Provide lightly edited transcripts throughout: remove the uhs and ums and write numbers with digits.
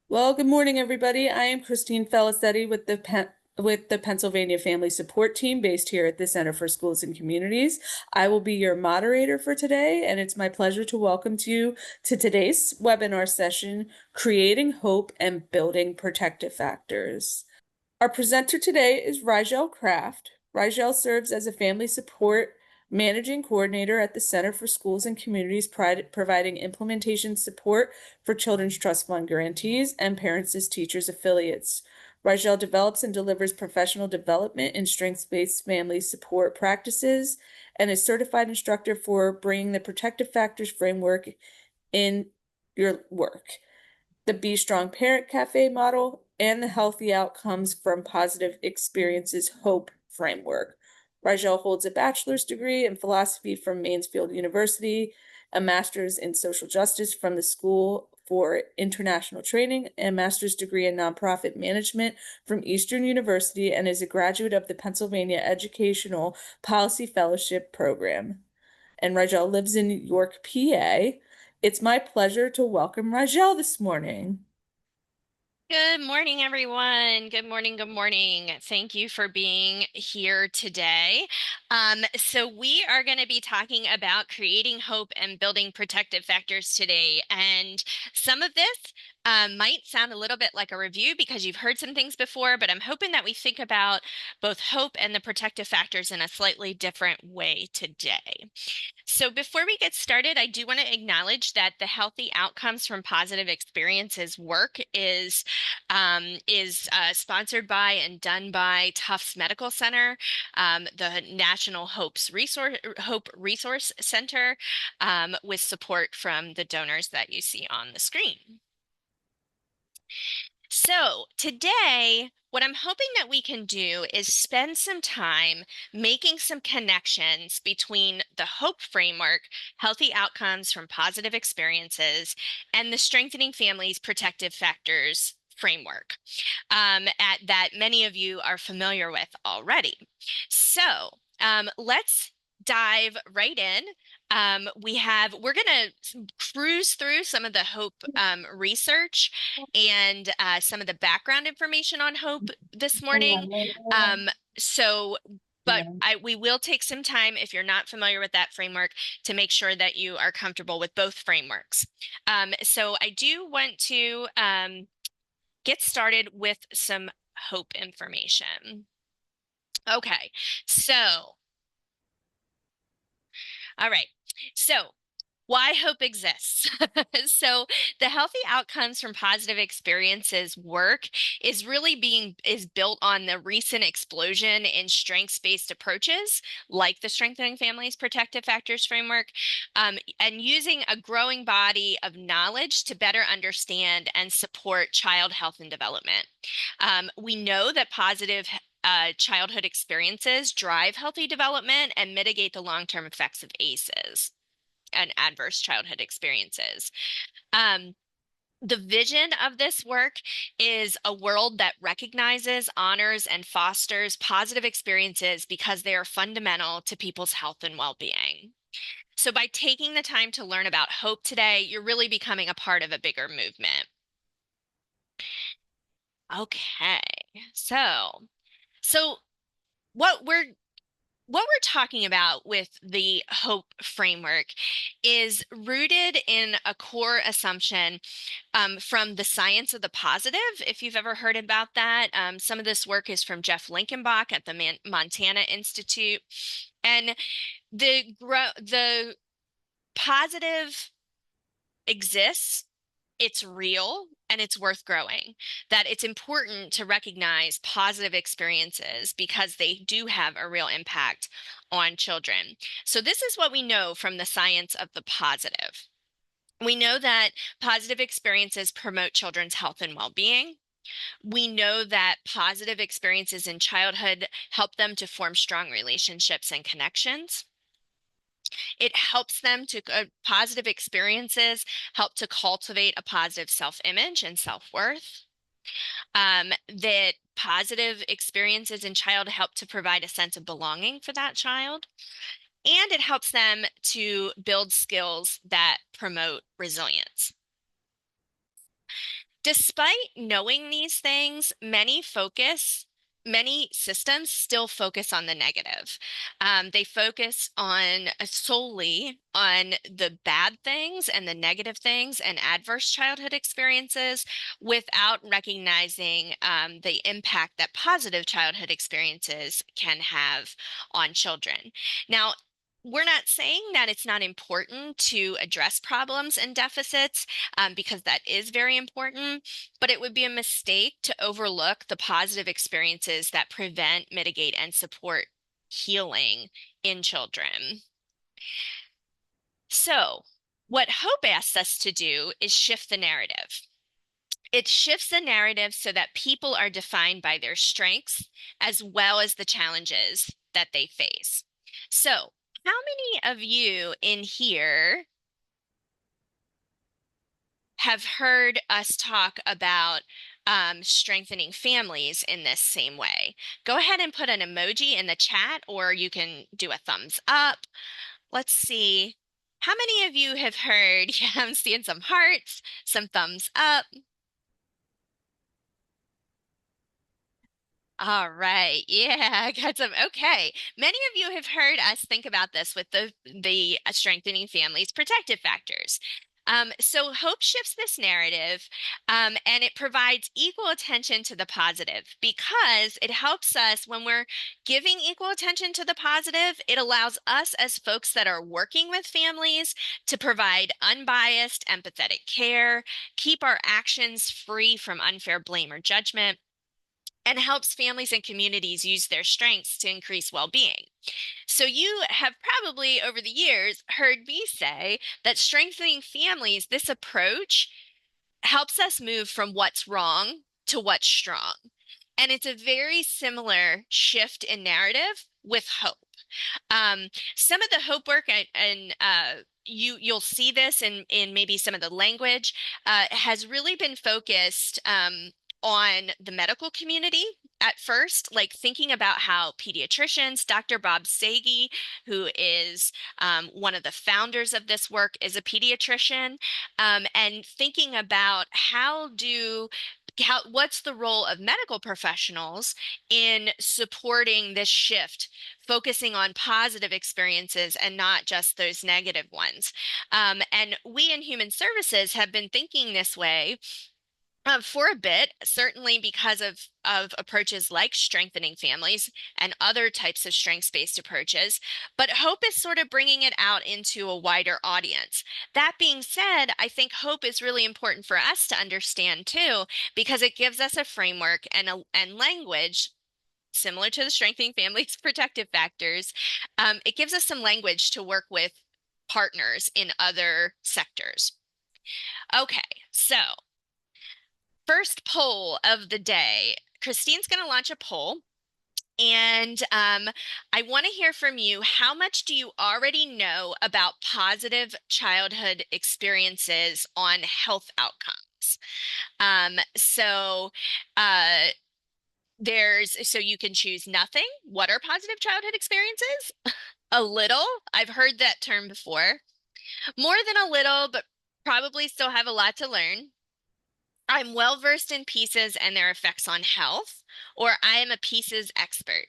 Well, good morning, everybody. I am Christine Felicetti with the Pennsylvania Family Support Team based here at the Center for Schools and Communities. I will be your moderator for today, and it's my pleasure to welcome you to today's webinar session, Creating Hope and Building Protective Factors. Our presenter today is Rigel Kraft. Rigel serves as a family support managing coordinator at the Center for Schools and Communities, providing implementation support for Children's Trust Fund grantees and parents as teachers affiliates. Rigel develops and delivers professional development in strengths-based family support practices and is certified instructor for bringing the protective factors framework in your work, the Be Strong Parent Cafe model, and the Healthy Outcomes from Positive Experiences HOPE framework. Rigel holds a bachelor's degree in philosophy from Mansfield University, a master's in social justice from the School for International Training, and a master's degree in nonprofit management from Eastern University, and is a graduate of the Pennsylvania Educational Policy Fellowship Program. And Rigel lives in York, PA. It's my pleasure to welcome Rigel this morning. Good morning, everyone. Good morning. Good morning. Thank you for being here today. So we are going to be talking about creating hope and building protective factors today. And some of this might sound a little bit like a review because you've heard some things before, but I'm hoping that we think about both hope and the protective factors in a slightly different way today. So before we get started, I do want to acknowledge that the Healthy Outcomes from Positive Experiences work is sponsored by and done by Tufts Medical Center, the National Hope Resource Center, with support from the donors that you see on the screen. So today, what I'm hoping that we can do is spend some time making some connections between the HOPE framework, healthy outcomes from positive experiences, and the Strengthening Families Protective Factors framework that many of you are familiar with already. So let's dive right in. We're going to cruise through some of the HOPE research and some of the background information on HOPE this morning. Um, so, we will take some time, if you're not familiar with that framework, to make sure that you are comfortable with both frameworks. So I do want to get started with some HOPE information. Okay, so, all right. So why hope exists. So the healthy outcomes from positive experiences work is built on the recent explosion in strengths-based approaches like the Strengthening Families Protective Factors framework, and using a growing body of knowledge to better understand and support child health and development. We know that positive childhood experiences drive healthy development and mitigate the long-term effects of ACEs and adverse childhood experiences. The vision of this work is a world that recognizes, honors, and fosters positive experiences because they are fundamental to people's health and well-being. So by taking the time to learn about hope today, you're really becoming a part of a bigger movement. Okay, so what we're talking about with the HOPE framework is rooted in a core assumption from the science of the positive, if you've ever heard about that. Some of this work is from Jeff Linkenbach at the Montana Institute. And the positive exists, it's real, and it's worth growing. That it's important to recognize positive experiences because they do have a real impact on children. So this is what we know from the science of the positive. We know that positive experiences promote children's health and well-being. We know that positive experiences in childhood help them to form strong relationships and connections. It helps them to positive experiences help to cultivate a positive self-image and self-worth. That positive experiences in child help to provide a sense of belonging for that child. And it helps them to build skills that promote resilience. Despite knowing these things, many systems still focus on the negative. They focus on solely on the bad things and the negative things and adverse childhood experiences without recognizing the impact that positive childhood experiences can have on children. Now, we're not saying that it's not important to address problems and deficits because that is very important, but it would be a mistake to overlook the positive experiences that prevent, mitigate, and support healing in children. So, what HOPE asks us to do is shift the narrative. It shifts the narrative so that people are defined by their strengths as well as the challenges that they face. So, how many of you in here have heard us talk about strengthening families in this same way? Go ahead and put an emoji in the chat, or you can do a thumbs up. Let's see. How many of you have heard? Yeah, I'm seeing some hearts, some thumbs up. All right. Yeah, I got some. Okay. Many of you have heard us think about this with the strengthening families protective factors. So hope shifts this narrative, and it provides equal attention to the positive because it helps us when we're giving equal attention to the positive. It allows us as folks that are working with families to provide unbiased, empathetic care, keep our actions free from unfair blame or judgment, and helps families and communities use their strengths to increase well-being. So you have probably over the years heard me say that strengthening families, this approach helps us move from what's wrong to what's strong. And it's a very similar shift in narrative with hope. Some of the hope work and you'll see this in maybe some of the language has really been focused on the medical community at first, like thinking about how pediatricians, Dr. Bob Sagi, who is one of the founders of this work, is a pediatrician, and thinking about what's the role of medical professionals in supporting this shift, focusing on positive experiences and not just those negative ones. And we in human services have been thinking this way for a bit, certainly because of approaches like strengthening families and other types of strengths-based approaches, but hope is sort of bringing it out into a wider audience. That being said, I think hope is really important for us to understand too, because it gives us a framework and language similar to the strengthening families protective factors. It gives us some language to work with partners in other sectors. Okay, so first poll of the day. Christine's going to launch a poll. And I want to hear from you. How much do you already know about positive childhood experiences on health outcomes? So so you can choose nothing. What are positive childhood experiences? A little. I've heard that term before. More than a little, but probably still have a lot to learn. I'm well versed in PCEs and their effects on health, or I am a PCEs expert.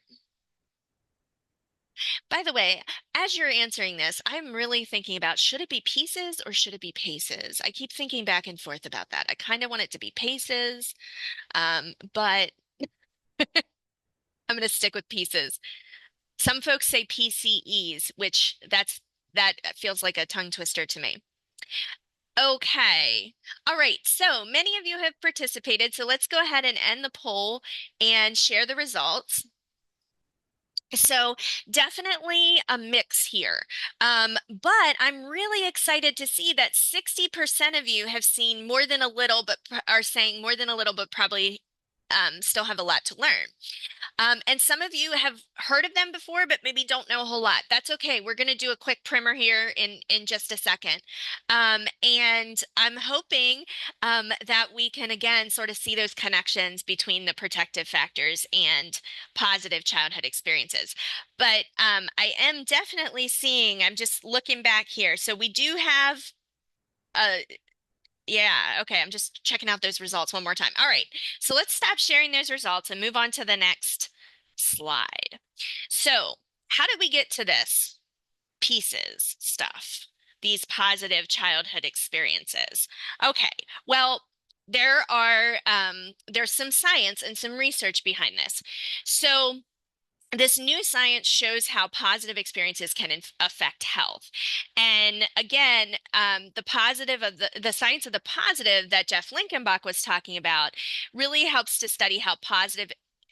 By the way, as you're answering this, I'm really thinking about should it be PCEs or should it be PACEs? I keep thinking back and forth about that. I kind of want it to be PACEs, but I'm going to stick with PCEs. Some folks say PCEs, which that feels like a tongue twister to me. Okay. All right. So many of you have participated. So let's go ahead and end the poll and share the results. So definitely a mix here. But I'm really excited to see that 60% of you have seen more than a little, but are saying more than a little, but probably still have a lot to learn. And some of you have heard of them before, but maybe don't know a whole lot. That's okay. We're going to do a quick primer here in just a second. And I'm hoping that we can, again, sort of see those connections between the protective factors and positive childhood experiences. But I am definitely seeing, I'm just looking back here. So we do have Yeah, okay. I'm just checking out those results one more time. All right. So let's stop sharing those results and move on to the next slide. So, how did we get to this pieces stuff? These positive childhood experiences. Okay. Well, there's some science and some research behind this. So, this new science shows how positive experiences can affect health. And again, the positive of the science of the positive that Jeff Linkenbach was talking about really helps to study how positive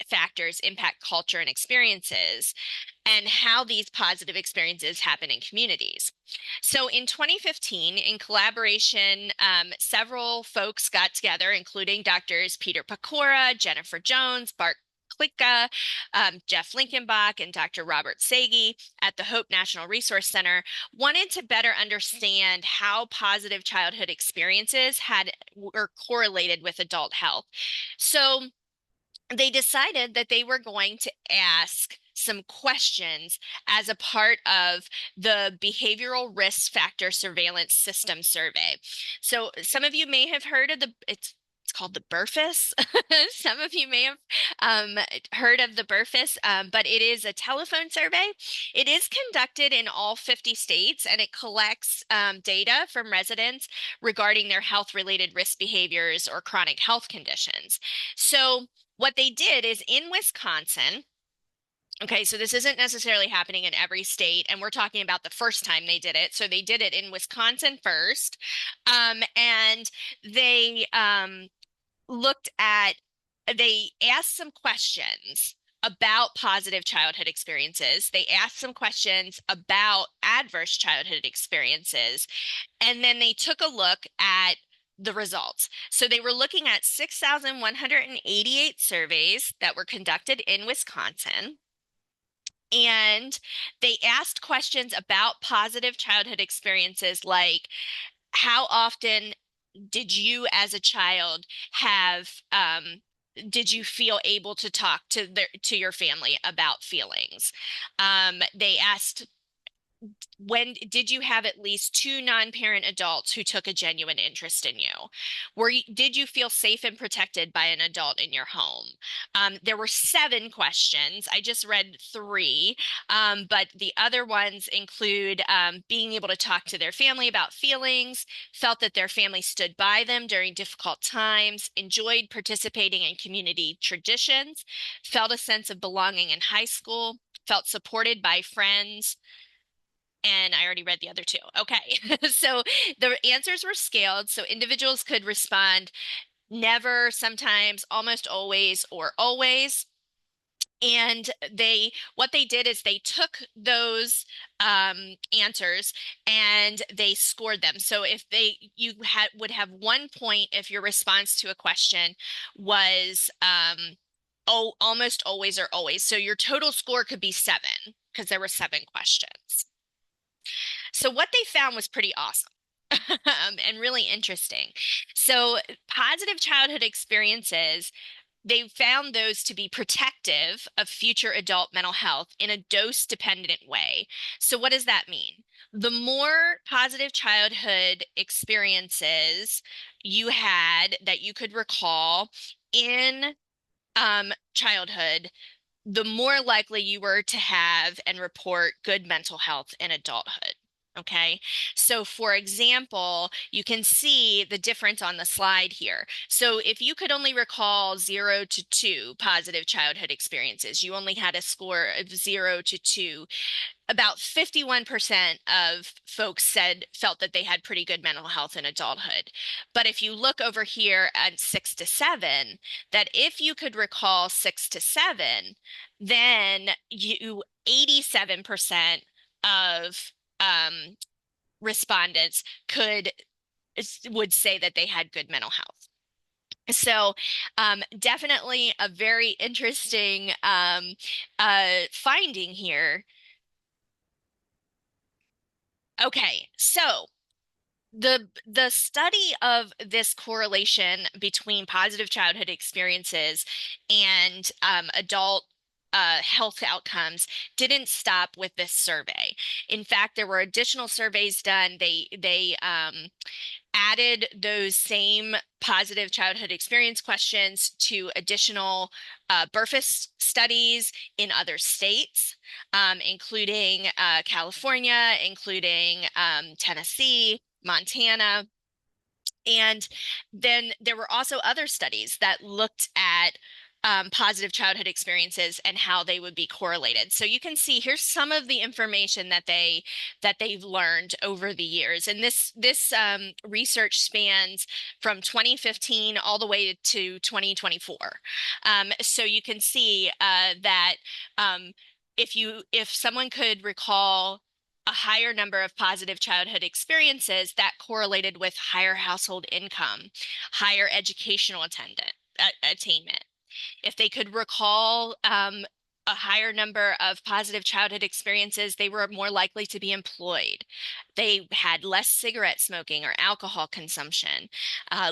factors impact culture and experiences and how these positive experiences happen in communities. So in 2015, in collaboration, several folks got together, including doctors Peter Pecora, Jennifer Jones, Bart Klicka, Jeff Linkenbach, and Dr. Robert Sagi at the Hope National Resource Center, wanted to better understand how positive childhood experiences were correlated with adult health. So they decided that they were going to ask some questions as a part of the Behavioral Risk Factor Surveillance System survey. So some of you may have heard of it's called the BRFIS. Some of you may have heard of the BRFIS, but it is a telephone survey. It is conducted in all 50 states, and it collects data from residents regarding their health-related risk behaviors or chronic health conditions. So what they did is in Wisconsin, okay, so this isn't necessarily happening in every state, and we're talking about the first time they did it. So they did it in Wisconsin first, and they looked at, they asked some questions about positive childhood experiences. They asked some questions about adverse childhood experiences, and then they took a look at the results. So they were looking at 6,188 surveys that were conducted in Wisconsin. And they asked questions about positive childhood experiences like how often did you as a child have did you feel able to talk to your family about feelings? They asked, when did you have at least two non-parent adults who took a genuine interest in you? Did you feel safe and protected by an adult in your home? There were 7 questions. I just read 3, but the other ones include being able to talk to their family about feelings, felt that their family stood by them during difficult times, enjoyed participating in community traditions, felt a sense of belonging in high school, felt supported by friends, and I already read the other 2. Okay. So the answers were scaled. So individuals could respond never, sometimes, almost always, or always. And what they did is they took those answers and they scored them. So if would have 1 point if your response to a question was almost always or always. So your total score could be 7 because there were 7 questions. So what they found was pretty awesome. And really interesting. So positive childhood experiences, they found those to be protective of future adult mental health in a dose-dependent way. So what does that mean? The more positive childhood experiences you had that you could recall in childhood, the more likely you were to have and report good mental health in adulthood. Okay, so for example, you can see the difference on the slide here. So if you could only recall 0 to 2 positive childhood experiences, you only had a score of 0 to 2, about 51% of folks felt that they had pretty good mental health in adulthood. But if you look over here at 6 to 7, that if you could recall 6 to 7, then 87% of respondents would say that they had good mental health. So definitely a very interesting finding here. Okay, so the study of this correlation between positive childhood experiences and adult health outcomes didn't stop with this survey. In fact, there were additional surveys done. They added those same positive childhood experience questions to additional birth studies in other states, including California, including Tennessee, Montana. And then there were also other studies that looked at positive childhood experiences and how they would be correlated. So you can see here's some of the information that they've learned over the years. And this research spans from 2015 all the way to 2024. So you can see that um, if someone could recall a higher number of positive childhood experiences, that correlated with higher household income, higher educational attainment. If they could recall a higher number of positive childhood experiences, they were more likely to be employed. They had less cigarette smoking or alcohol consumption,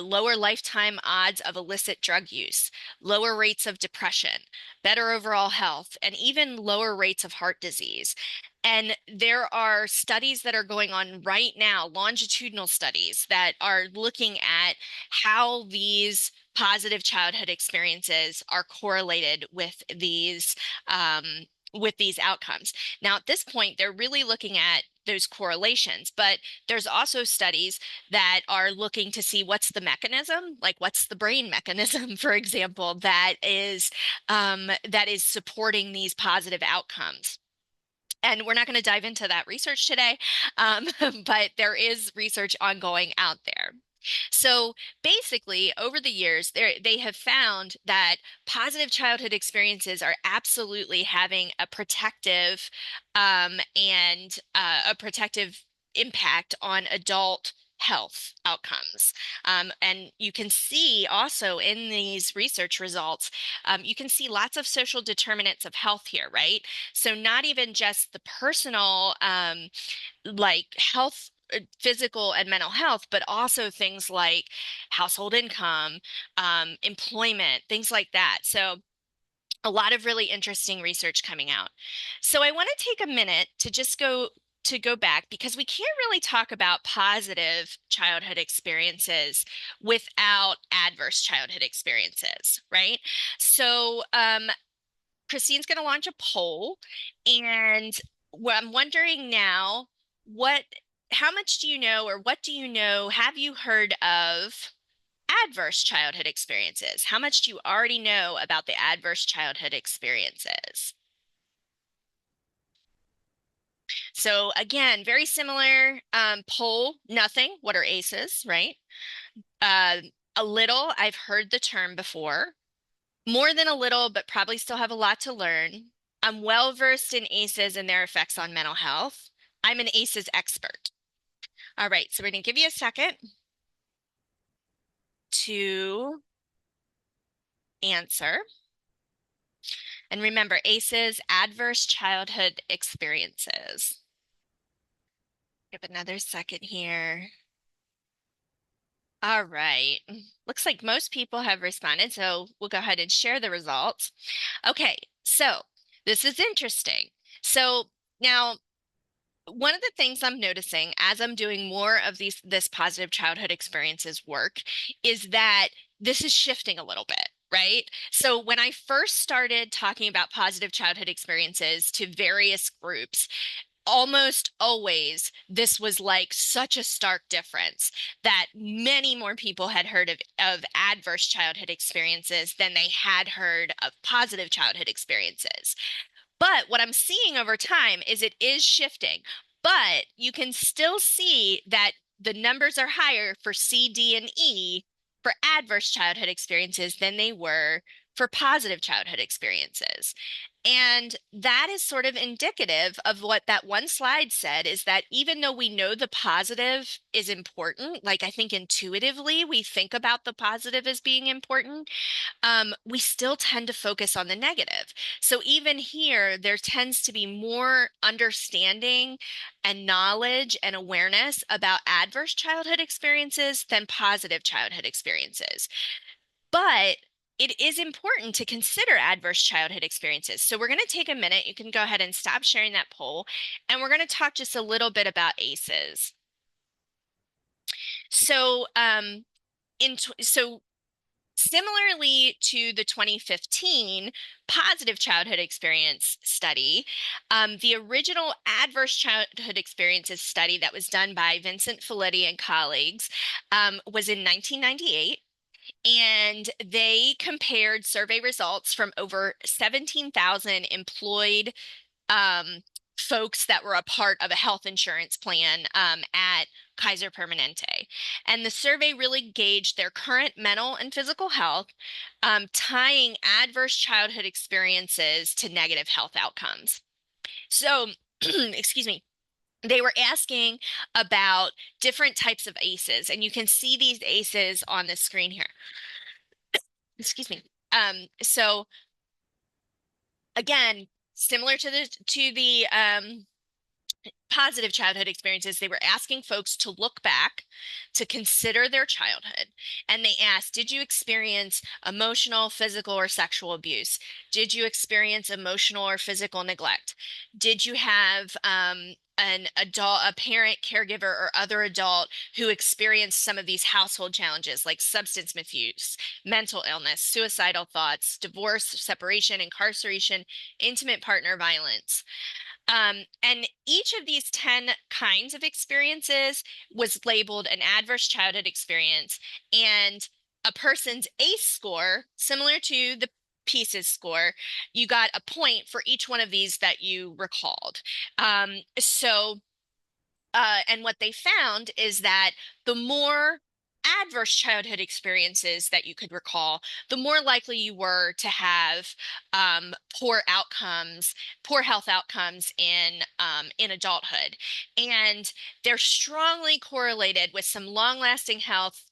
lower lifetime odds of illicit drug use, lower rates of depression, better overall health, and even lower rates of heart disease. And there are studies that are going on right now, longitudinal studies that are looking at how these positive childhood experiences are correlated with these outcomes. Now, at this point, they're really looking at those correlations, but there's also studies that are looking to see what's the mechanism, like what's the brain mechanism, for example, that is supporting these positive outcomes. And we're not going to dive into that research today, but there is research ongoing out there. So basically, over the years, they have found that positive childhood experiences are absolutely having a protective and a protective impact on adult health outcomes. And you can see also in these research results, you can see lots of social determinants of health here, right? So not even just the personal like health, physical and mental health, but also things like household income, employment, things like that. So a lot of really interesting research coming out. So I want to take a minute to just go back because we can't really talk about positive childhood experiences without adverse childhood experiences, right? So Christine's going to launch a poll, and I'm wondering now, what, how much do you know, or what do you know? Have you heard of adverse childhood experiences? How much do you already know about the adverse childhood experiences? So again, very similar poll, nothing. What are ACEs, right? Uh, a little, I've heard the term before. More than a little, but probably still have a lot to learn. I'm well versed in ACEs and their effects on mental health. I'm an ACEs expert. All right, so we're going to give you a second to answer. And remember, ACEs, adverse childhood experiences. Give another second here. All right. Looks like most people have responded, so we'll go ahead and share the results. Okay, so this is interesting. So now, one of the things I'm noticing as I'm doing more of this positive childhood experiences work is that this is shifting a little bit, right? So when I first started talking about positive childhood experiences to various groups, almost always this was like such a stark difference that many more people had heard of adverse childhood experiences than they had heard of positive childhood experiences. But what I'm seeing over time is it is shifting, but you can still see that the numbers are higher for C, D, and E for adverse childhood experiences than they were for positive childhood experiences. And that is sort of indicative of what that one slide said, is that even though we know the positive is important, like I think intuitively we think about the positive as being important, we still tend to focus on the negative. So even here, there tends to be more understanding and knowledge and awareness about adverse childhood experiences than positive childhood experiences. But it is important to consider adverse childhood experiences. So we're going to take a minute. You can go ahead and stop sharing that poll, and we're going to talk just a little bit about ACEs. So, so similarly to the 2015 positive childhood experience study, the original adverse childhood experiences study that was done by Vincent Felitti and colleagues was in 1998. And they compared survey results from over 17,000 employed um, folks that were a part of a health insurance plan at Kaiser Permanente. And the survey really gauged their current mental and physical health, tying adverse childhood experiences to negative health outcomes. So, excuse me. They were asking about different types of ACEs, and you can see these ACEs on the screen here. Excuse me. So again, similar to the positive childhood experiences, they were asking folks to look back, to consider their childhood. And they asked, did you experience emotional, physical, or sexual abuse? Did you experience emotional or physical neglect? Did you have an adult, a parent, caregiver, or other adult who experienced some of these household challenges like substance misuse, mental illness, suicidal thoughts, divorce, separation, incarceration, intimate partner violence? And each of these 10 kinds of experiences was labeled an adverse childhood experience, and a person's ACE score, similar to the PCEs score, you got a point for each one of these that you recalled. And what they found is that the more adverse childhood experiences that you could recall, the more likely you were to have poor outcomes, poor health outcomes in adulthood. And they're strongly correlated with some long-lasting health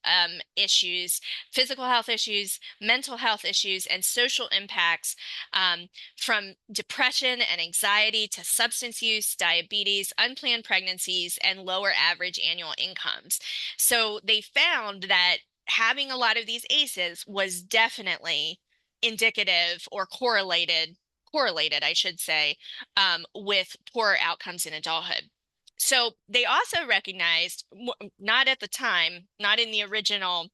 issues, physical health issues, mental health issues, and social impacts from depression and anxiety to substance use, diabetes, unplanned pregnancies, and lower average annual incomes. So they found that having a lot of these ACEs was definitely indicative or correlated, I should say, with poorer outcomes in adulthood. So they also recognized, not at the time, not in the original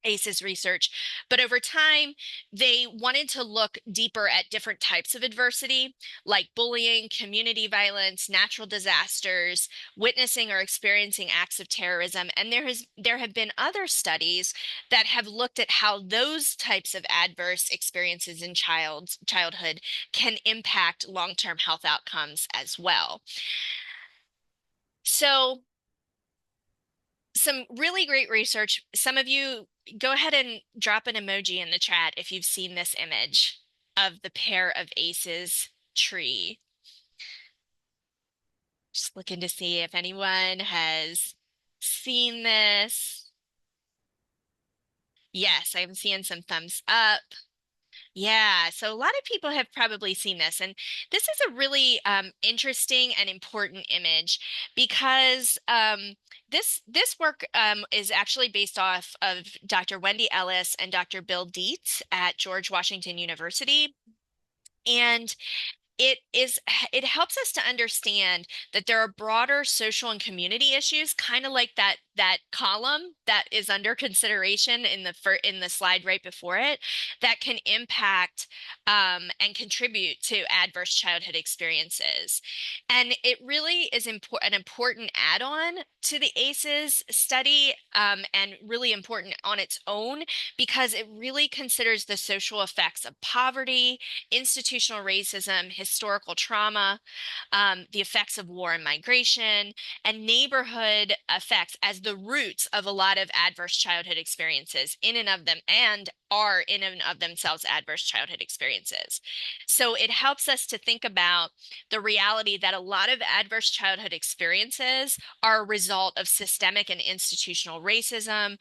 ACEs research, but over time, they wanted to look deeper at different types of adversity, like bullying, community violence, natural disasters, witnessing or experiencing acts of terrorism. And there have been other studies that have looked at how those types of adverse experiences in childhood can impact long-term health outcomes as well. So some really great research. Some of you go ahead and drop an emoji in the chat if you've seen this image of the pair of aces tree. Just looking to see if anyone has seen this. Yes, I'm seeing some thumbs up. Yeah, so a lot of people have probably seen this, and this is a really interesting and important image because this work is actually based off of Dr. Wendy Ellis and Dr. Bill Dietz at George Washington University. And it is it helps us to understand that there are broader social and community issues, kind of like that column that is under consideration in the slide right before it, that can impact and contribute to adverse childhood experiences. And it really is an important add-on to the ACEs study, and really important on its own because it really considers the social effects of poverty, institutional racism, historical trauma, the effects of war and migration, and neighborhood effects as the roots of a lot of adverse childhood experiences in and of them, and are in and of themselves adverse childhood experiences. So it helps us to think about the reality that a lot of adverse childhood experiences are a result of systemic and institutional racism,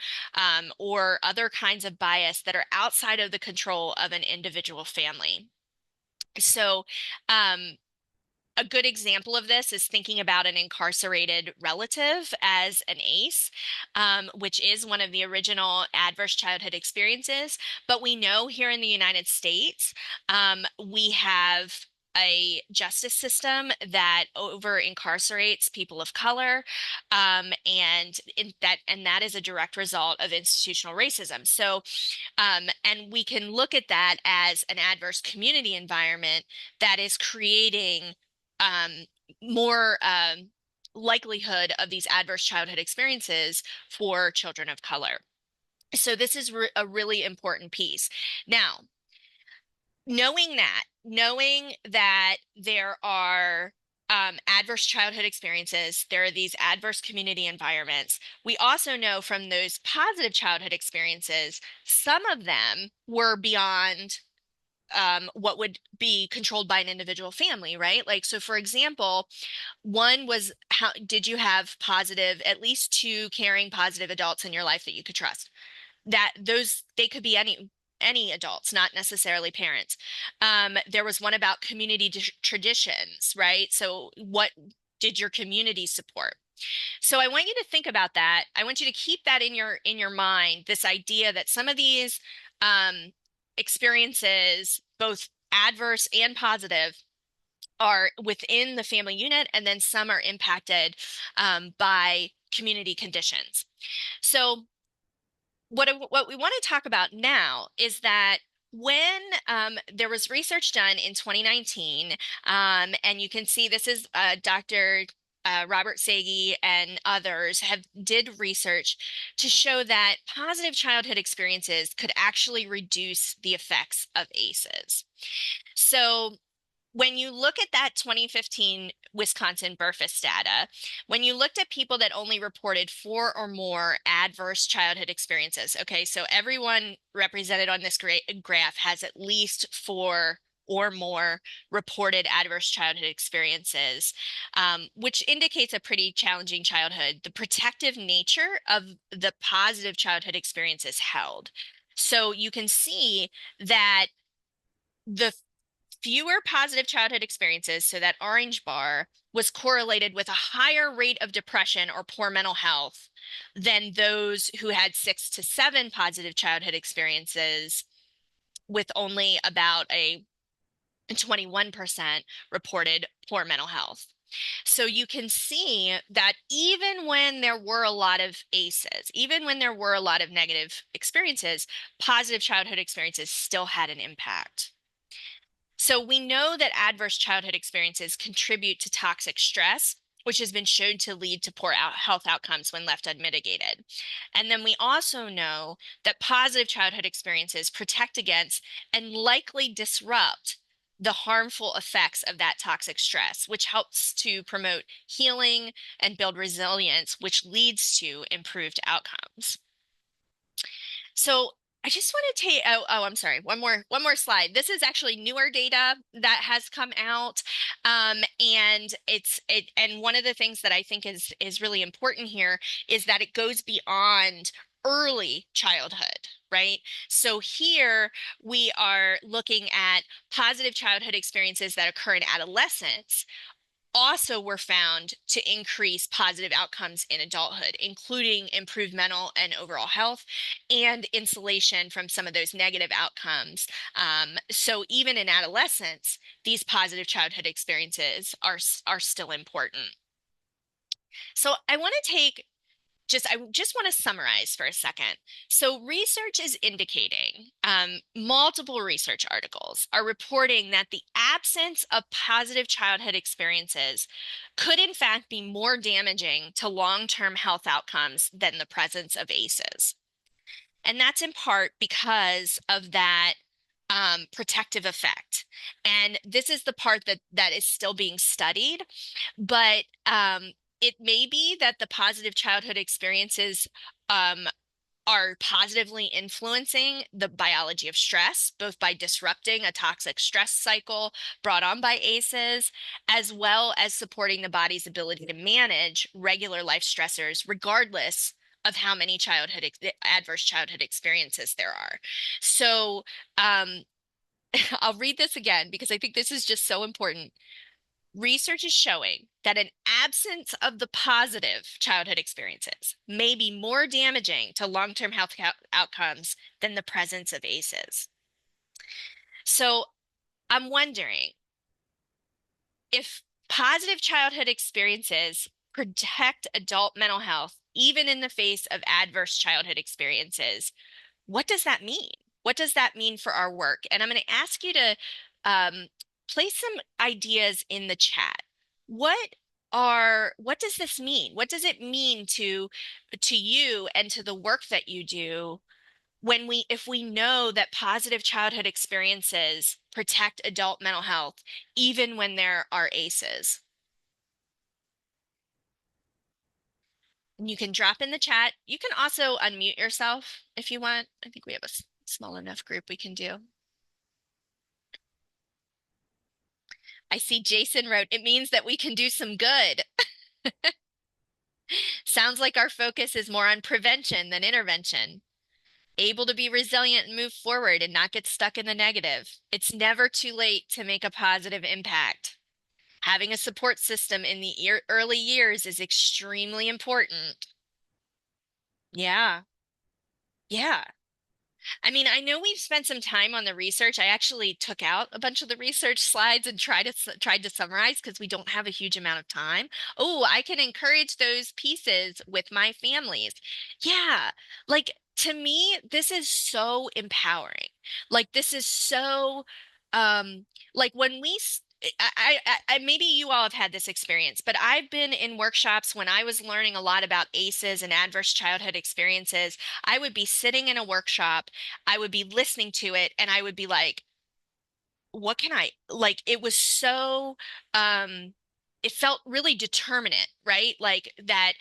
or other kinds of bias that are outside of the control of an individual family. So a good example of this is thinking about an incarcerated relative as an ACE, which is one of the original adverse childhood experiences. But we know here in the United States, we have a justice system that over incarcerates people of color, and that is a direct result of institutional racism. So, and we can look at that as an adverse community environment that is creating um, more likelihood of these adverse childhood experiences for children of color. So this is a really important piece. Now, knowing that there are adverse childhood experiences, there are these adverse community environments. We also know from those positive childhood experiences, some of them were beyond what would be controlled by an individual family, right? Like, so for example, one was how did you have positive, at least two caring positive adults in your life that you could trust? That those they could be any adults, not necessarily parents. There was one about community traditions, right? So what did your community support? So I want you to think about that. I want you to keep that in your mind, this idea that some of these um, experiences, both adverse and positive, are within the family unit, and then some are impacted by community conditions. So what we want to talk about now is that when there was research done in 2019, and you can see this is Dr. Robert Sagi and others have did research to show that positive childhood experiences could actually reduce the effects of ACEs. So when you look at that 2015 Wisconsin Burfess data, when you looked at people that only reported four or more adverse childhood experiences, okay, so everyone represented on this graph has at least four or more reported adverse childhood experiences, which indicates a pretty challenging childhood. The protective nature of the positive childhood experiences held. So you can see that the fewer positive childhood experiences, so that orange bar, was correlated with a higher rate of depression or poor mental health than those who had 6 to 7 positive childhood experiences, with only about a 21% reported poor mental health. So you can see that even when there were a lot of ACEs, even when there were a lot of negative experiences, positive childhood experiences still had an impact. So we know that adverse childhood experiences contribute to toxic stress, which has been shown to lead to poor health outcomes when left unmitigated. And then we also know that positive childhood experiences protect against and likely disrupt the harmful effects of that toxic stress, which helps to promote healing and build resilience, which leads to improved outcomes. So I just want to take, I'm sorry, one more slide. This is actually newer data that has come out. And and one of the things that I think is really important here is that it goes beyond early childhood, right? So here we are looking at positive childhood experiences that occur in adolescence also were found to increase positive outcomes in adulthood, including improved mental and overall health and insulation from some of those negative outcomes. So even in adolescence, these positive childhood experiences are still important. So I just want to summarize for a second. So research is indicating, multiple research articles are reporting that the absence of positive childhood experiences could in fact be more damaging to long-term health outcomes than the presence of ACEs. And that's in part because of that protective effect. And this is the part that is still being studied, but it may be that the positive childhood experiences um, are positively influencing the biology of stress, both by disrupting a toxic stress cycle brought on by ACEs, as well as supporting the body's ability to manage regular life stressors, regardless of how many adverse childhood experiences there are. So I'll read this again because I think this is just so important. research is showing that an absence of the positive childhood experiences may be more damaging to long-term health outcomes than the presence of ACEs. So I'm wondering if positive childhood experiences protect adult mental health, even in the face of adverse childhood experiences, what does that mean? What does that mean for our work? And I'm going to ask you to place some ideas in the chat. What does this mean? What does it mean to you and to the work that you do when if we know that positive childhood experiences protect adult mental health, even when there are ACEs? And you can drop in the chat. You can also unmute yourself if you want. I think we have a small enough group we can do. I see Jason wrote, it means that we can do some good. Sounds like our focus is more on prevention than intervention. Able to be resilient and move forward and not get stuck in the negative. It's never too late to make a positive impact. Having a support system in the early years is extremely important. Yeah. Yeah. I mean, I know we've spent some time on the research. I actually took out a bunch of the research slides and tried to summarize because we don't have a huge amount of time. Oh, I can encourage those pieces with my families. Yeah, like to me, this is so empowering. Like this is so like when maybe you all have had this experience, but I've been in workshops when I was learning a lot about ACEs and adverse childhood experiences. I would be sitting in a workshop, I would be listening to it, and I would be like, what can I like? It was so it felt really determinate, right? Like that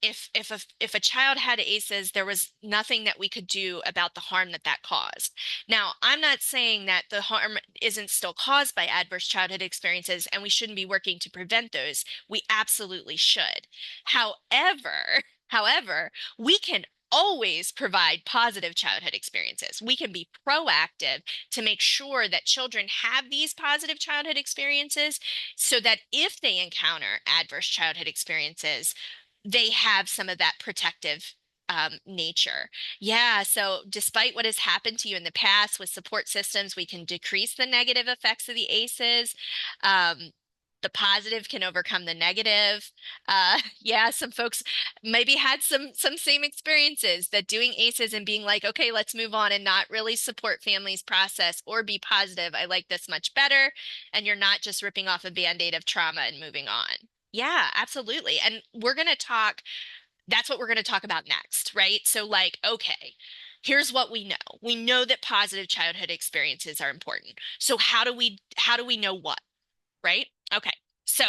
if a child had ACEs, there was nothing that we could do about the harm that that caused. Now, I'm not saying that the harm isn't still caused by adverse childhood experiences and we shouldn't be working to prevent those. We absolutely should. However, we can always provide positive childhood experiences. We can be proactive to make sure that children have these positive childhood experiences so that if they encounter adverse childhood experiences, they have some of that protective nature. Yeah, so despite what has happened to you in the past with support systems, we can decrease the negative effects of the ACEs. The positive can overcome the negative. Yeah, some folks maybe had some same experiences that doing ACEs and being like, okay, let's move on and not really support families process or be positive. I like this much better. And you're not just ripping off a band-aid of trauma and moving on. Yeah, absolutely. And we're going to talk, that's what we're going to talk about next, right? So like, okay, here's what we know. We know that positive childhood experiences are important. So how do we know what, right? Okay. So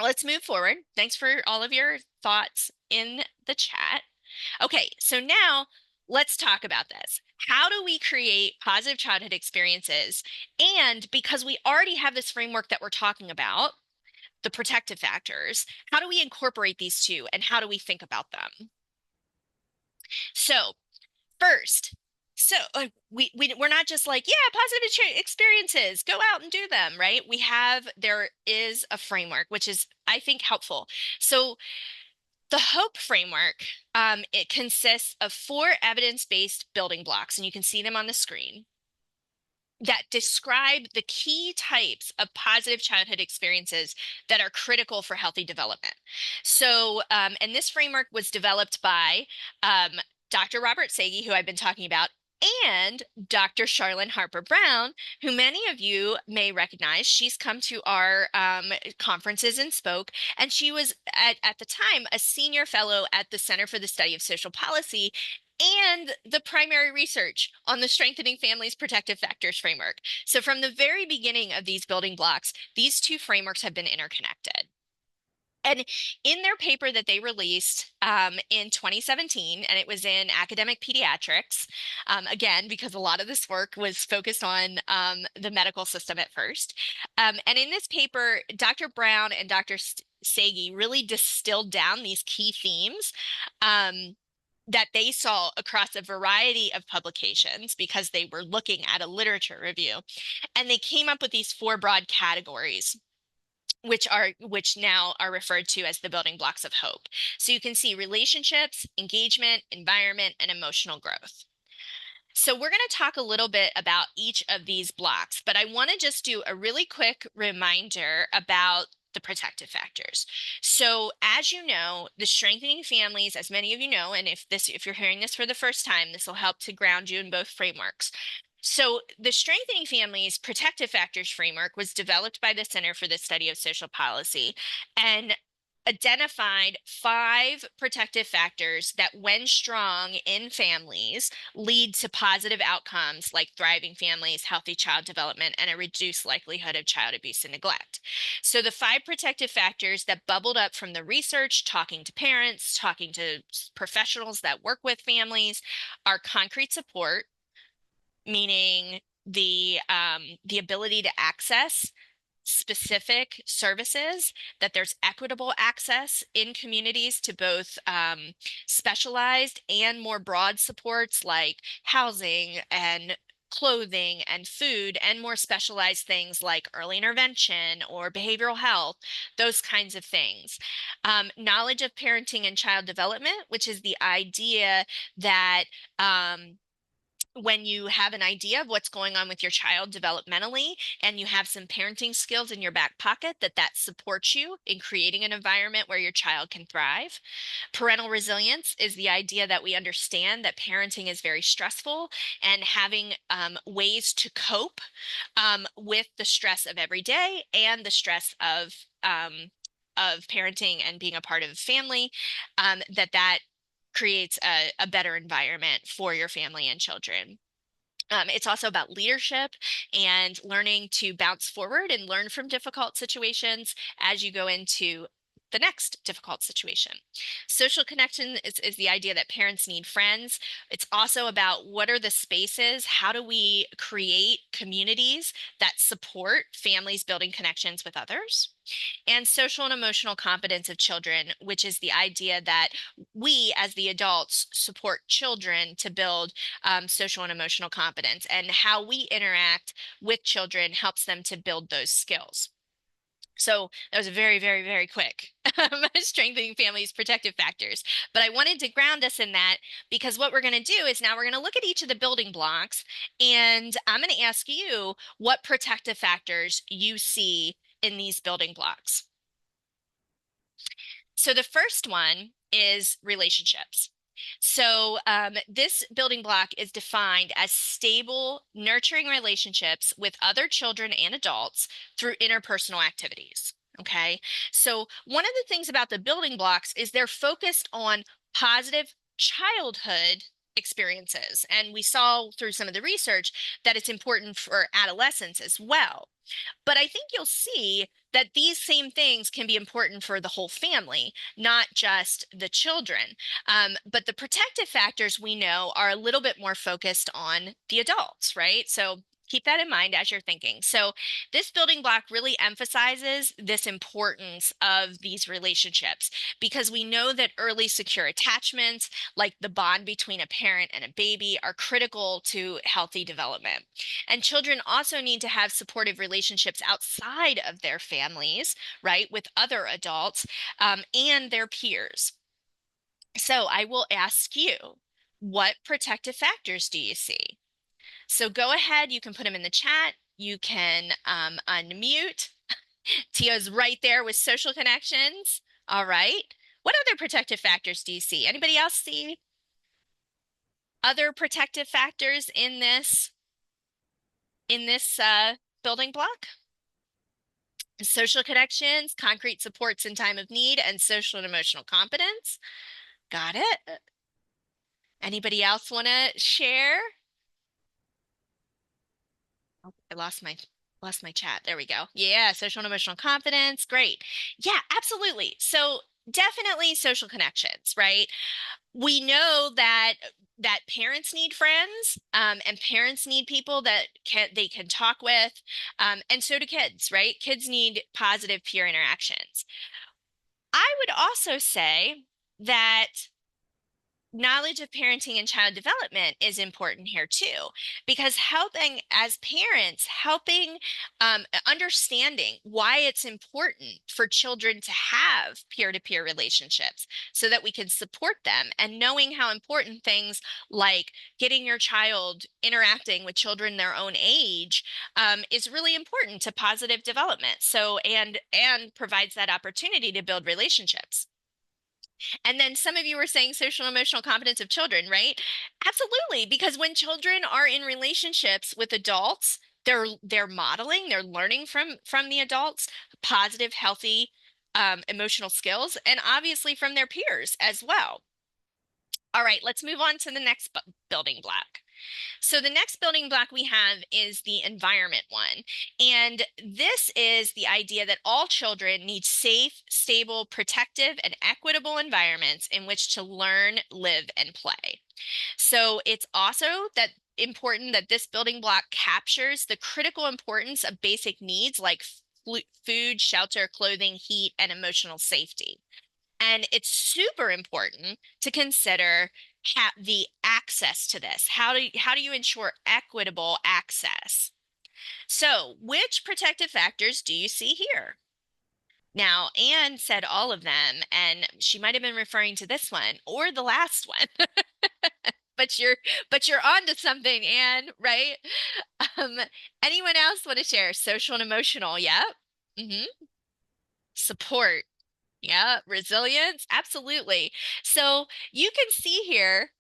let's move forward. Thanks for all of your thoughts in the chat. Okay, so now let's talk about this. How do we create positive childhood experiences? And because we already have this framework that we're talking about, the protective factors, how do we incorporate these two and how do we think about them? So first, we're not just like, yeah, positive experiences, go out and do them, right? There is a framework, which is, I think, helpful. So the HOPE framework, it consists of 4 evidence-based building blocks, and you can see them on the screen, that describe the key types of positive childhood experiences that are critical for healthy development. So, and this framework was developed by Dr. Robert Sagi, who I've been talking about, and Dr. Charlene Harper Brown, who many of you may recognize. She's come to our conferences and spoke, and she was at the time a senior fellow at the Center for the Study of Social Policy and the primary research on the Strengthening Families Protective Factors framework. So from the very beginning of these building blocks, these two frameworks have been interconnected. And in their paper that they released in 2017, and it was in Academic Pediatrics, again, because a lot of this work was focused on the medical system at first. And in this paper, Dr. Brown and Dr. Sagi really distilled down these key themes that they saw across a variety of publications because they were looking at a literature review. And they came up with these 4 broad categories which now are referred to as the building blocks of hope. So you can see relationships, engagement, environment, and emotional growth. So we're going to talk a little bit about each of these blocks, but I want to just do a really quick reminder about the protective factors. So as you know, the strengthening families, as many of you know, and if you're hearing this for the first time, this will help to ground you in both frameworks. So the Strengthening Families Protective Factors framework was developed by the Center for the Study of Social Policy and identified 5 protective factors that, when strong in families, lead to positive outcomes like thriving families, healthy child development, and a reduced likelihood of child abuse and neglect. So the 5 protective factors that bubbled up from the research, talking to parents, talking to professionals that work with families, are concrete support, meaning the ability to access specific services, that there's equitable access in communities to both specialized and more broad supports like housing and clothing and food, and more specialized things like early intervention or behavioral health, those kinds of things. Knowledge of parenting and child development, which is the idea that when you have an idea of what's going on with your child developmentally and you have some parenting skills in your back pocket, that supports you in creating an environment where your child can thrive. Parental resilience is the idea that we understand that parenting is very stressful, and having ways to cope with the stress of every day and the stress of parenting and being a part of a family, that creates a better environment for your family and children. It's also about leadership and learning to bounce forward and learn from difficult situations as you go into the next difficult situation. Social connection is the idea that parents need friends. It's also about what are the spaces, how do we create communities that support families building connections with others. And social and emotional competence of children, which is the idea that we as the adults support children to build social and emotional competence, and how we interact with children helps them to build those skills. So that was a very, very, very quick strengthening families protective factors. But I wanted to ground us in that, because what we're going to do is now we're going to look at each of the building blocks, and I'm going to ask you what protective factors you see in these building blocks. So the first one is relationships. So this building block is defined as stable, nurturing relationships with other children and adults through interpersonal activities. Okay, so one of the things about the building blocks is they're focused on positive childhood experiences. And we saw through some of the research that it's important for adolescents as well. But I think you'll see that these same things can be important for the whole family, not just the children. But the protective factors, we know, are a little bit more focused on the adults, right? So keep that in mind as you're thinking. So this building block really emphasizes this importance of these relationships, because we know that early secure attachments, like the bond between a parent and a baby, are critical to healthy development. And children also need to have supportive relationships outside of their families, right, with other adults and their peers. So I will ask you, what protective factors do you see? So go ahead, you can put them in the chat. You can unmute. Tia's right there with social connections. All right. What other protective factors do you see? Anybody else see other protective factors in this building block? Social connections, concrete supports in time of need, and social and emotional competence. Got it. Anybody else want to share? Oh, I lost my chat. There we go. Yeah, social and emotional confidence. Great. Yeah, absolutely. So definitely social connections, right? We know that parents need friends, and parents need people that they can talk with, and so do kids, right? Kids need positive peer interactions. I would also say that knowledge of parenting and child development is important here too, because helping as parents, helping understanding why it's important for children to have peer-to-peer relationships so that we can support them, and knowing how important things like getting your child interacting with children their own age is really important to positive development. So, and provides that opportunity to build relationships. And then some of you were saying social and emotional competence of children, right? Absolutely, because when children are in relationships with adults, they're modeling, they're learning from the adults, positive, healthy emotional skills, and obviously from their peers as well. All right, let's move on to the next building block. So the next building block we have is the environment one. And this is the idea that all children need safe, stable, protective, and equitable environments in which to learn, live, and play. So it's also that important that this building block captures the critical importance of basic needs like food, shelter, clothing, heat, and emotional safety. And it's super important to consider the access to this. How do you ensure equitable access? So, which protective factors do you see here? Now, Anne said all of them, and she might have been referring to this one or the last one. but you're on to something, Anne, right? Um, Anyone else want to share? Social and emotional, yep. Mm-hmm. Support. Yeah, resilience, absolutely. So you can see here,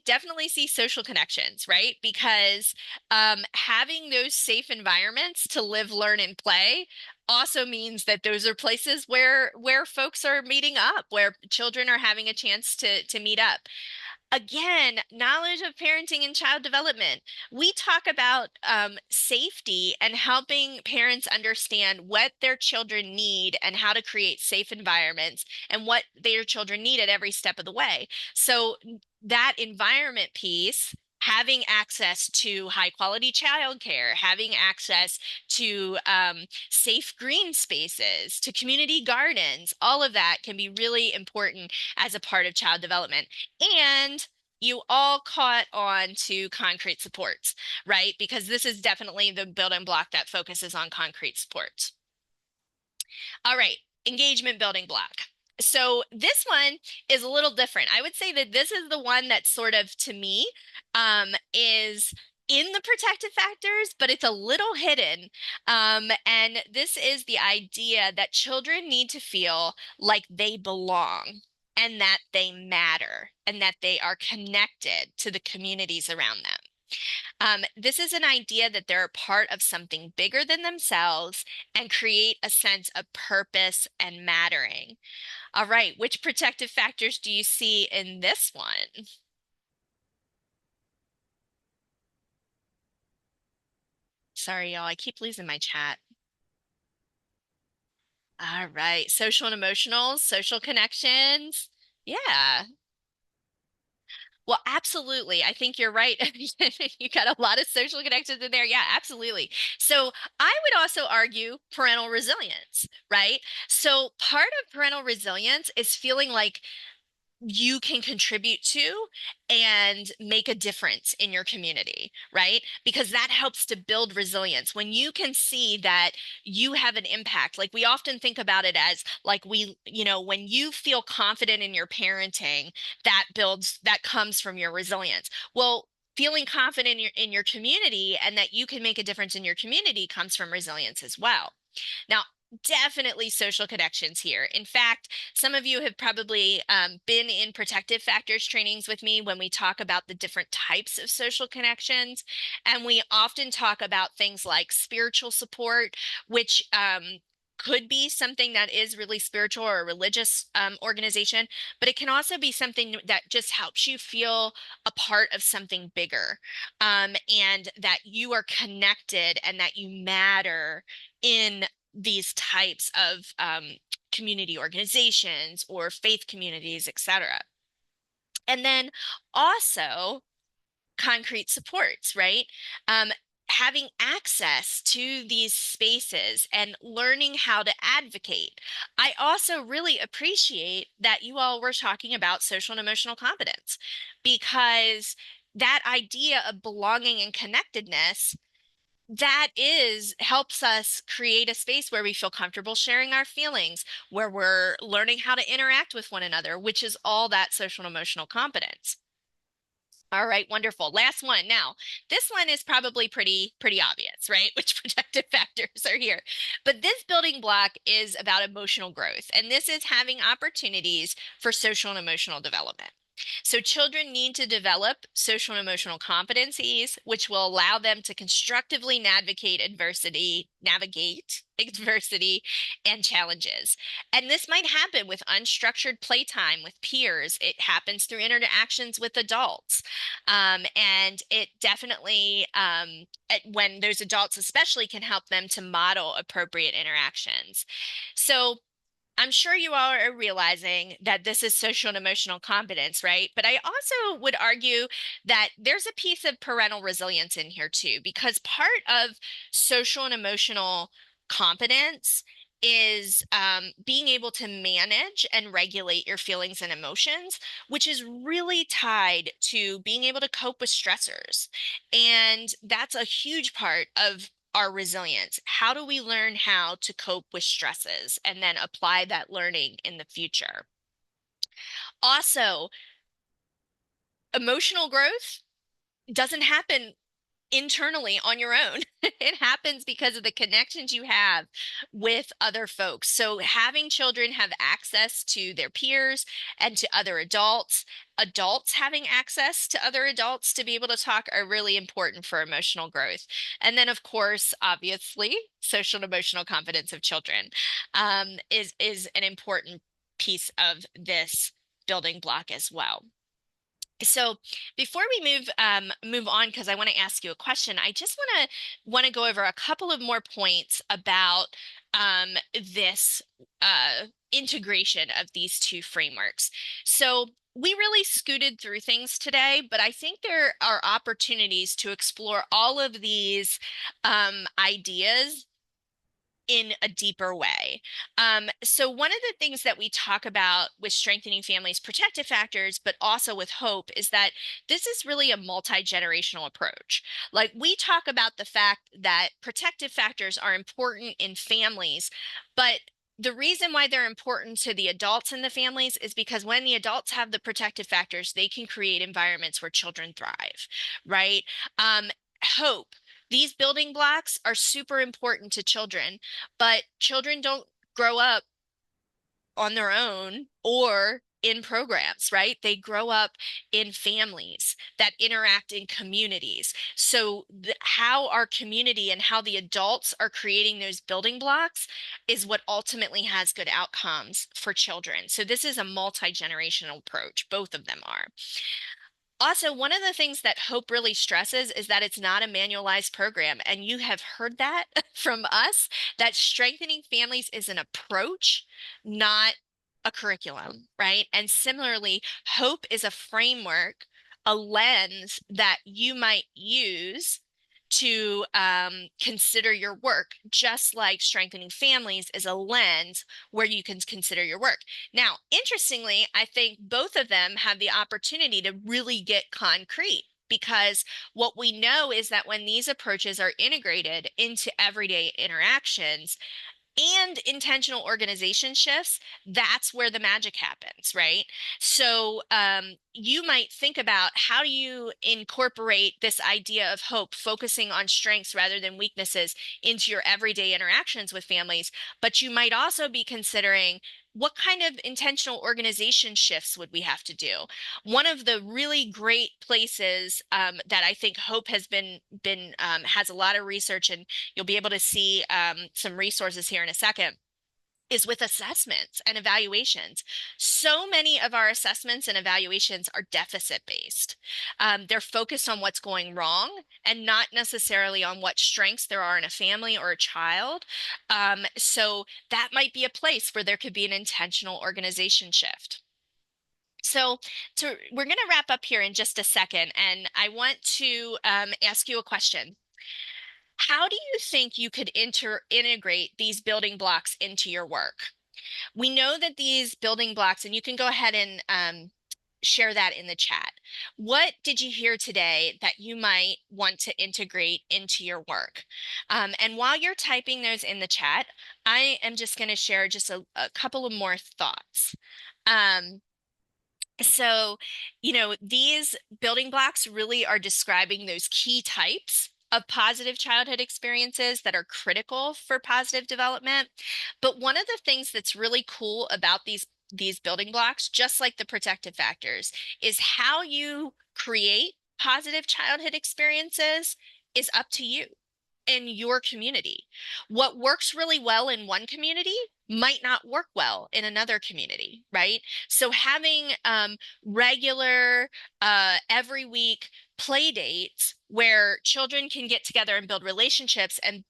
definitely see social connections, right? Because having those safe environments to live, learn, and play also means that those are places where folks are meeting up, where children are having a chance to meet up. Again, knowledge of parenting and child development. We talk about safety and helping parents understand what their children need and how to create safe environments and what their children need at every step of the way. So that environment piece, having access to high quality childcare, having access to safe green spaces, to community gardens, all of that can be really important as a part of child development. And you all caught on to concrete supports, right? Because this is definitely the building block that focuses on concrete supports. All right, engagement building block. So this one is a little different. I would say that this is the one that sort of, to me, is in the protective factors, but it's a little hidden. And this is the idea that children need to feel like they belong and that they matter and that they are connected to the communities around them. This is an idea that they're a part of something bigger than themselves and create a sense of purpose and mattering. All right, which protective factors do you see in this one? Sorry, y'all, I keep losing my chat. All right, social and emotional, social connections. Yeah. Well, absolutely. I think you're right. You got a lot of social connections in there. Yeah, absolutely. So I would also argue parental resilience, right? So part of parental resilience is feeling like you can contribute to and make a difference in your community, right? Because that helps to build resilience. When you can see that you have an impact, like we often think about it as like when you feel confident in your parenting, that comes from your resilience. Well, feeling confident in your community and that you can make a difference in your community comes from resilience as well. Now, definitely social connections here. In fact, some of you have probably been in protective factors trainings with me when we talk about the different types of social connections. And we often talk about things like spiritual support, which could be something that is really spiritual or a religious organization, but it can also be something that just helps you feel a part of something bigger, and that you are connected and that you matter in these types of community organizations or faith communities, etc. And then also concrete supports, right? Um, having access to these spaces and learning how to advocate. I also really appreciate that you all were talking about social and emotional competence, because that idea of belonging and connectedness, that is helps us create a space where we feel comfortable sharing our feelings, where we're learning how to interact with one another, which is all that social and emotional competence. All right, wonderful. Last one. Now, this one is probably pretty obvious, right? Which protective factors are here. But this building block is about emotional growth, and this is having opportunities for social and emotional development. So children need to develop social and emotional competencies, which will allow them to constructively navigate adversity and challenges. And this might happen with unstructured playtime with peers. It happens through interactions with adults. And it definitely, when those adults especially, can help them to model appropriate interactions. So I'm sure you all are realizing that this is social and emotional competence, right? But I also would argue that there's a piece of parental resilience in here too, because part of social and emotional competence is being able to manage and regulate your feelings and emotions, which is really tied to being able to cope with stressors. And that's a huge part of our resilience. How do we learn how to cope with stresses and then apply that learning in the future? Also, emotional growth doesn't happen internally on your own. It happens because of the connections you have with other folks. So having children have access to their peers and to other adults, adults having access to other adults to be able to talk, are really important for emotional growth. And then, of course, obviously, social and emotional competence of children is an important piece of this building block as well. So before we move on, because I want to ask you a question, I just want to go over a couple of more points about this integration of these two frameworks. So we really scooted through things today, but I think there are opportunities to explore all of these ideas in a deeper way. So one of the things that we talk about with strengthening families' protective factors, but also with hope, is that this is really a multi-generational approach. Like, we talk about the fact that protective factors are important in families, but the reason why they're important to the adults in the families is because when the adults have the protective factors, they can create environments where children thrive, right? Hope. These building blocks are super important to children, but children don't grow up on their own or in programs, right? They grow up in families that interact in communities. So how our community and how the adults are creating those building blocks is what ultimately has good outcomes for children. So this is a multi-generational approach. Both of them are. Also, one of the things that Hope really stresses is that it's not a manualized program. And you have heard that from us, that strengthening families is an approach, not a curriculum, right? And similarly, Hope is a framework, a lens that you might use to consider your work, just like strengthening families is a lens where you can consider your work. Now, interestingly, I think both of them have the opportunity to really get concrete, because what we know is that when these approaches are integrated into everyday interactions and intentional organization shifts, that's where the magic happens, right? So you might think about, how do you incorporate this idea of hope, focusing on strengths rather than weaknesses, into your everyday interactions with families? But you might also be considering, what kind of intentional organization shifts would we have to do? One of the really great places that I think Hope has been has a lot of research, and you'll be able to see some resources here in a second, is with assessments and evaluations. So many of our assessments and evaluations are deficit based. They're focused on what's going wrong and not necessarily on what strengths there are in a family or a child. So that might be a place where there could be an intentional organization shift. So we're going to wrap up here in just a second, and I want to ask you a question. How do you think you could integrate these building blocks into your work? We know that these building blocks, and you can go ahead and share that in the chat. What did you hear today that you might want to integrate into your work? And while you're typing those in the chat, I am just going to share just a couple of more thoughts. Um, so, these building blocks really are describing those key types of positive childhood experiences that are critical for positive development. But one of the things that's really cool about these building blocks, just like the protective factors, is how you create positive childhood experiences is up to you in your community. What works really well in one community might not work well in another community, right? So having regular every week play dates where children can get together and build relationships and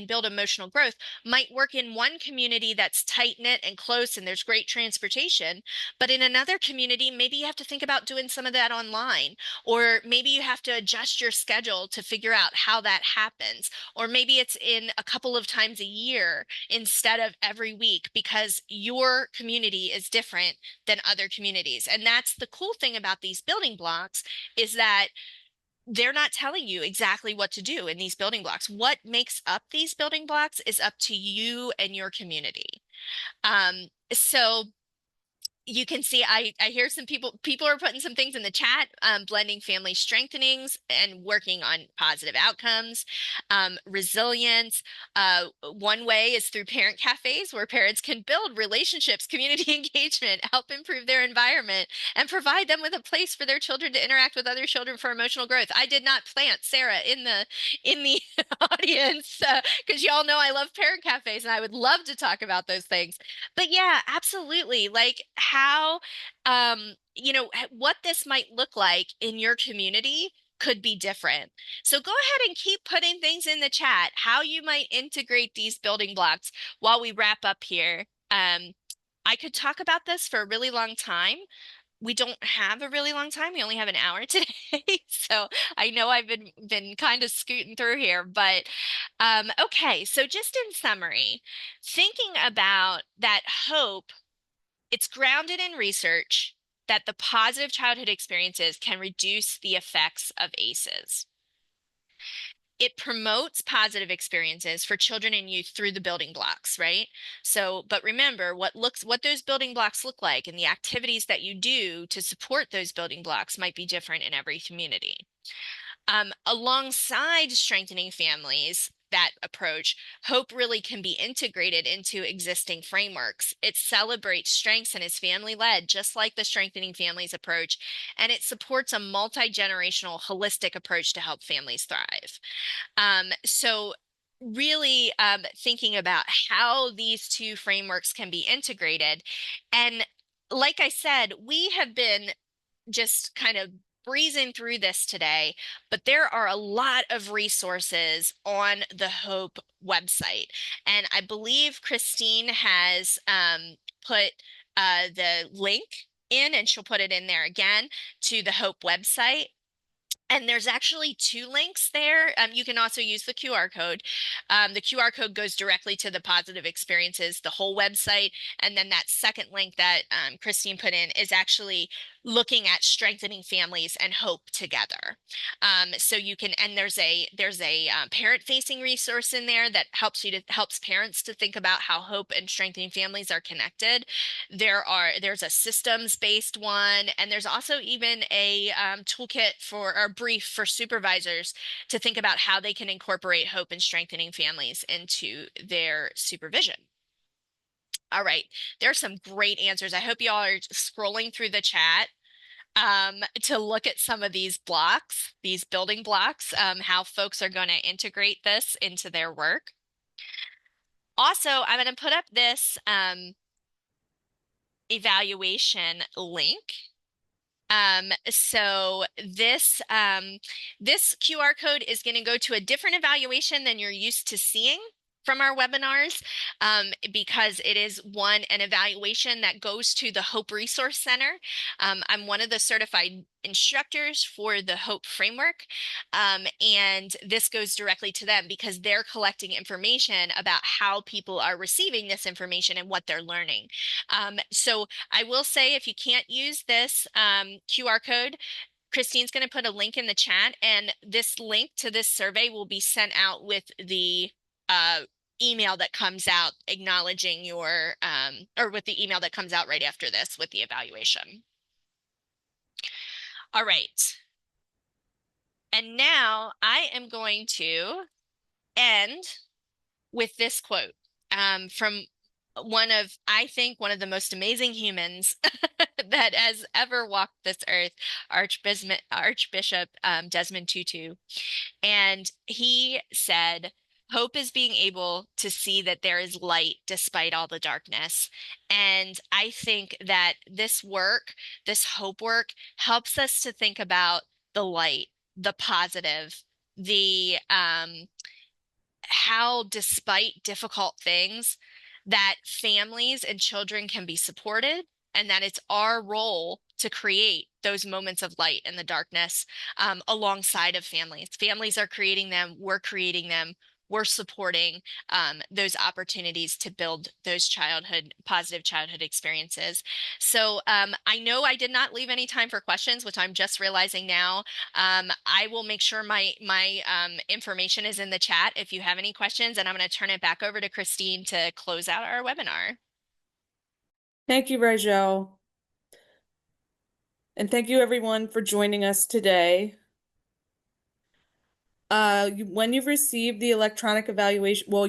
build emotional growth might work in one community that's tight knit and close and there's great transportation, but in another community maybe you have to think about doing some of that online, or maybe you have to adjust your schedule to figure out how that happens, or maybe it's in a couple of times a year instead of every week because your community is different than other communities. And that's the cool thing about these building blocks, is that they're not telling you exactly what to do in these building blocks. What makes up these building blocks is up to you and your community. So you can see I hear some people are putting some things in the chat, blending family strengthenings and working on positive outcomes, resilience. One way is through parent cafes where parents can build relationships, community engagement, help improve their environment, and provide them with a place for their children to interact with other children for emotional growth. I did not plant Sarah in the audience because y'all know I love parent cafes and I would love to talk about those things. But yeah, absolutely. Like how, what this might look like in your community could be different. So go ahead and keep putting things in the chat, how you might integrate these building blocks while we wrap up here. I could talk about this for a really long time. We don't have a really long time. We only have an hour today. So I know I've been kind of scooting through here, but okay. So just in summary, thinking about that hope, it's grounded in research that the positive childhood experiences can reduce the effects of ACEs. It promotes positive experiences for children and youth through the building blocks, right? So, but remember what those building blocks look like and the activities that you do to support those building blocks might be different in every community. Alongside strengthening families, that approach, hope really can be integrated into existing frameworks. It celebrates strengths and is family led, just like the strengthening families approach, and it supports a multi-generational holistic approach to help families thrive. So really thinking about how these two frameworks can be integrated. And like I said, we have been just kind of breezing through this today, but there are a lot of resources on the HOPE website. And I believe Christine has put the link in, and she'll put it in there again, to the HOPE website. And there's actually two links there. You can also use the QR code. The QR code goes directly to the positive experiences, the whole website. And then that second link that Christine put in is actually looking at strengthening families and hope together. So you can, and there's a parent facing resource in there that helps parents to think about how hope and strengthening families are connected. There's a systems based one, and there's also even a toolkit for or brief for supervisors to think about how they can incorporate hope and strengthening families into their supervision. All right, there are some great answers. I hope you all are scrolling through the chat to look at some of these blocks, these building blocks, how folks are going to integrate this into their work. Also, I'm going to put up this evaluation link. So this QR code is going to go to a different evaluation than you're used to seeing. from our webinars because it is an evaluation that goes to the Hope Resource Center. I'm one of the certified instructors for the HOPE framework, and this goes directly to them because they're collecting information about how people are receiving this information and what they're learning. So I will say, if you can't use this QR code, Christine's going to put a link in the chat, and this link to this survey will be sent out with the uh, email that comes out acknowledging your, or with the email that comes out right after this with the evaluation. All right. And now I am going to end with this quote from I think, one of the most amazing humans that has ever walked this earth, Archbishop Desmond Tutu. And he said, "Hope is being able to see that there is light despite all the darkness." And I think that this hope work, helps us to think about the light, the positive, the how, despite difficult things, that families and children can be supported, and that it's our role to create those moments of light in the darkness alongside of families. Families are creating them, we're creating them, we're supporting those opportunities to build those positive childhood experiences. So I know I did not leave any time for questions, which I'm just realizing now. I will make sure my information is in the chat if you have any questions, and I'm going to turn it back over to Christine to close out our webinar. Thank you, Rachel. And thank you everyone for joining us today. When you've received the electronic evaluation, well,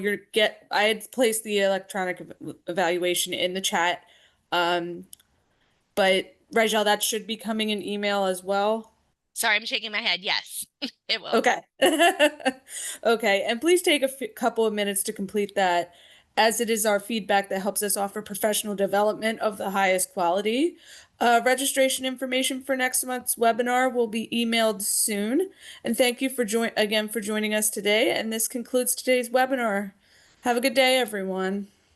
I had placed the electronic evaluation in the chat. But Rachel, that should be coming in email as well. Sorry, I'm shaking my head. Yes, it will. Okay. Okay. And please take a couple of minutes to complete that, as it is our feedback that helps us offer professional development of the highest quality. Registration information for next month's webinar will be emailed soon. And thank you again for joining us today. And this concludes today's webinar. Have a good day, everyone.